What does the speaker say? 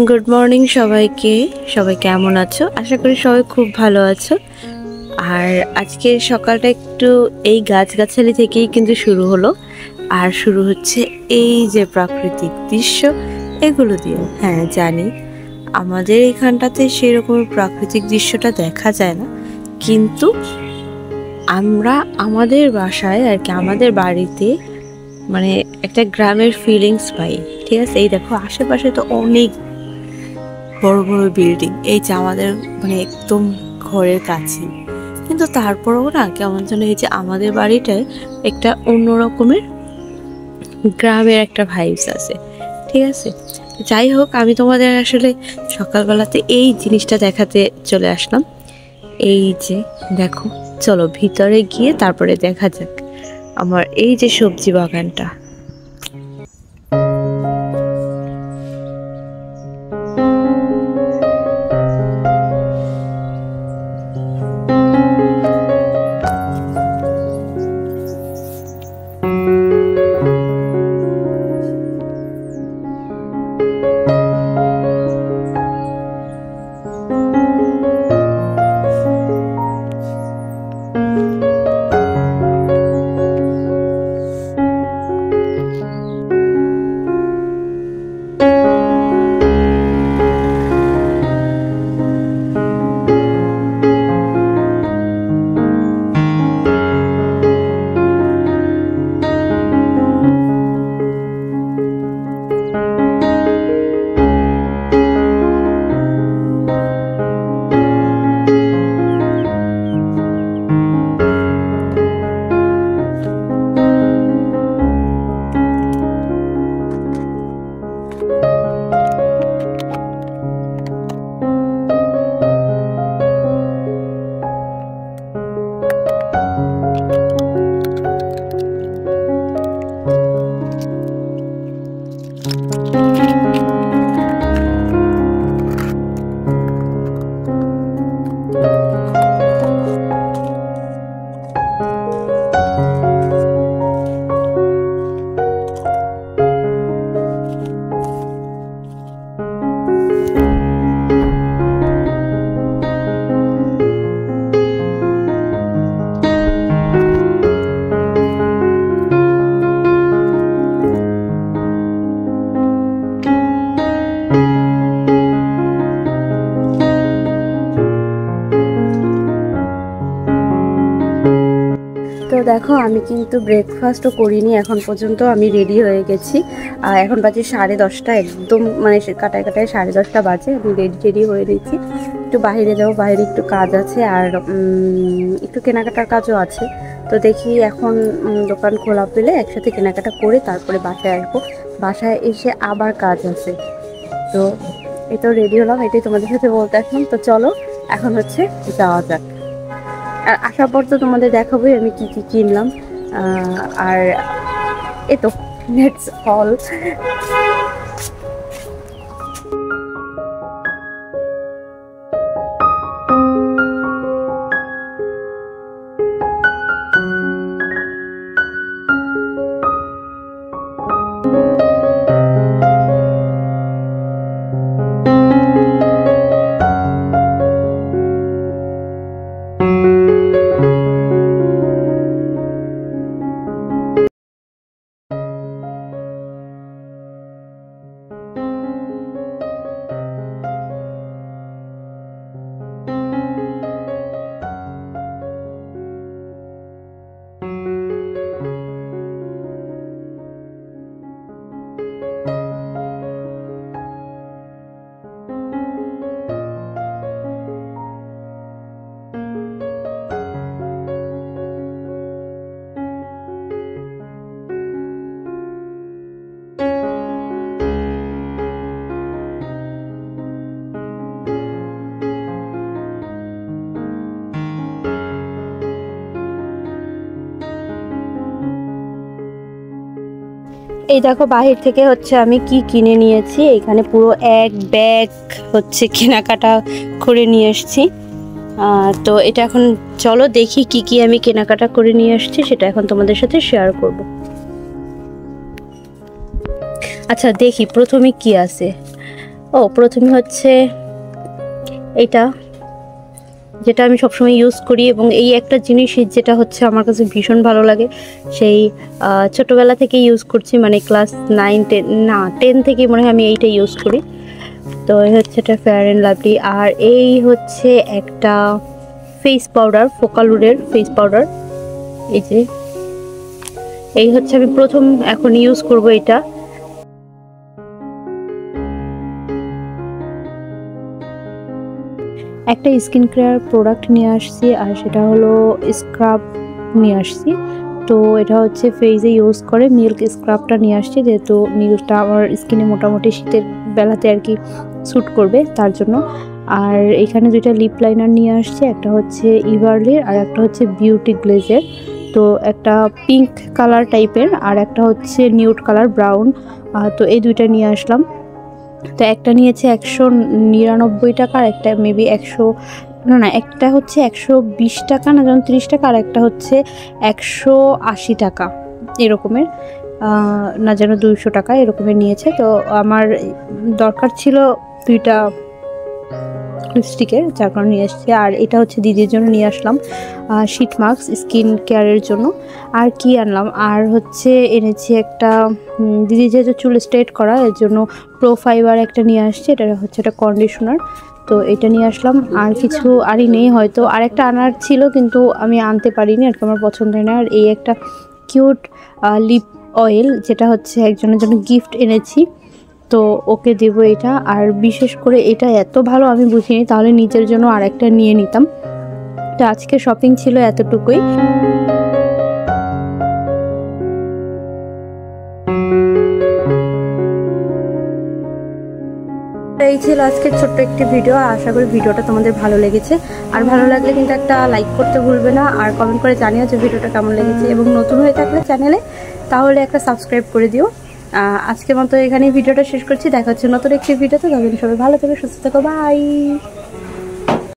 Good morning সবাইকে। সবাই কেমন আছো? আশা করি সবাই খুব ভালো আছো। আর আজকের সকালটা একটু এই গাছগাছালি থেকেই কিন্তু শুরু হলো, আর শুরু হচ্ছে এই যে প্রাকৃতিক দৃশ্য এগুলো দিয়ে। হ্যাঁ জানি আমাদের এখানটাতে সেরকম প্রাকৃতিক দৃশ্যটা দেখা যায় না, কিন্তু আমরা আমাদের বাসায় আর কি আমাদের বাড়িতে মানে একটা গ্রামের ফিলিংস পাই। ঠিক আছে, এই দেখো আশেপাশে তো অনেক বড় বড় বিল্ডিং, এই যে আমাদের মানে একদম ঘরের কাছে, কিন্তু তারপরেও না কেমন যেন এই যে আমাদের বাড়িটায় একটা অন্যরকমের গ্রামের একটা ভাইবস আছে। ঠিক আছে, যাই হোক, আমি তোমাদের আসলে সকালবেলাতে এই জিনিসটা দেখাতে চলে আসলাম। এই যে দেখো, চলো ভিতরে গিয়ে তারপরে দেখা যাক আমার এই যে সবজি বাগানটা। তো দেখো, আমি কিন্তু ব্রেকফাস্টও করিনি এখন পর্যন্ত, আমি রেডি হয়ে গেছি। আর এখন বাজে 10:30, একদম মানে কাটায় কাটায় 10:30 বাজে। আমি রেডি হয়ে নিয়েছি, একটু বাইরে যাবো, বাইরে একটু কাজ আছে আর একটু কেনাকাটার কাজও আছে। তো দেখি এখন দোকান খোলা পেলে একসাথে কেনাকাটা করে তারপরে বাসায় আসবো। বাসায় এসে আবার কাজ আছে। তো এই তো রেডি হলাম, এটাই তোমাদের সাথে বলতে আসলাম। তো চলো এখন হচ্ছে যাওয়া যাক। আর আসার পর তো তোমাদের দেখাবোই আমি কি কি কিনলাম। আর এই তো লেটস অল। এই দেখো বাহির থেকে হচ্ছে আমি কি কিনে নিয়েছি। এখানে পুরো এক ব্যাগ হচ্ছে কেনাকাটা করে নিয়ে এসেছি। তো এটা এখন চলো দেখি কি কি আমি কেনাকাটা করে নিয়ে আসছি, সেটা এখন তোমাদের সাথে শেয়ার করব। আচ্ছা দেখি প্রথমে কি আছে। প্রথমে হচ্ছে এটা, যেটা আমি সবসময় ইউজ করি, এবং এই একটা জিনিস যেটা হচ্ছে আমার কাছে ভীষণ ভালো লাগে, সেই ছোটোবেলা থেকে ইউজ করছি, মানে ক্লাস 10 থেকে মনে হয় আমি এইটা ইউজ করি। তো এই হচ্ছে এটা ফেয়ার অ্যান্ড লাভলি। আর এই হচ্ছে একটা ফেস পাউডার, ফোকালুডের ফেস পাউডার। এই যে এই হচ্ছে আমি প্রথম এখন ইউজ করব এটা। একটা স্কিন কেয়ার প্রোডাক্ট নিয়ে আসছি, আর সেটা হলো স্ক্রাব নিয়ে আসছি। তো এটা হচ্ছে ফেসে ইউজ করে মিল্ক স্ক্রাবটা নিয়ে আসছি, যেহেতু মিল্কটা আমার স্কিনে মোটামুটি শীতের বেলাতে আর কি স্যুট করবে তার জন্য। আর এখানে দুইটা লিপ লাইনার নিয়ে আসছি, একটা হচ্ছে ইভারলির আর একটা হচ্ছে বিউটি গ্লেজের। তো একটা পিঙ্ক কালার টাইপের আর একটা হচ্ছে নিউড কালার ব্রাউন। তো এই দুইটা নিয়ে আসলাম। তো একটা নিয়েছে 199 টাকা, আর একটা মেবি 100, না একটা হচ্ছে 120 টাকা না যেমন 30 টাকা, আর একটা হচ্ছে 180 টাকা এরকমের, না যেন 200 টাকা এরকমের নিয়েছে। তো আমার দরকার ছিল দুইটা লিপস্টিকের, যার কারণে নিয়ে এসেছি। আর এটা হচ্ছে দিদির জন্য নিয়ে আসলাম শীট মাস্ক স্কিন কেয়ারের জন্য। আর কি আনলাম, আর হচ্ছে এনেছি একটা দিদি যেহেতু চুল স্ট্রেট করা, এর জন্য প্রো ফাইবার একটা নিয়ে আসছে, এটা হচ্ছে একটা কন্ডিশনার। তো এটা নিয়ে আসলাম। আর কিছু আরই নেই, হয়তো আর একটা আনার ছিল কিন্তু আমি আনতে পারিনি আর কি, আমার পছন্দ হয় না। আর এই একটা কিউট লিপ অয়েল, যেটা হচ্ছে একজনের জন্য গিফট এনেছি, তো ওকে দেবো এটা। আর বিশেষ করে এটা এত ভালো আমি বুঝিনি, তাহলে নিজের জন্য আর একটা নিয়ে নিতাম। তো আজকে শপিং ছিল এতটুকুই। এই ছিল আজকের ছোট্ট একটি ভিডিও। আশা করি ভিডিওটা তোমাদের ভালো লেগেছে। আর ভালো লাগলে কিন্তু একটা লাইক করতে ভুলবে না, আর কমেন্ট করে জানিও যে ভিডিওটা কেমন লেগেছে, এবং নতুন হয়ে থাকলে চ্যানেলে তাহলে একটা সাবস্ক্রাইব করে দিও। আজকের মতো এখানেই ভিডিওটা শেষ করছি। দেখা হচ্ছে নতুন একটি ভিডিওতে। ততদিন সবাই ভালো থেকো, সুস্থ থেকো, বাই।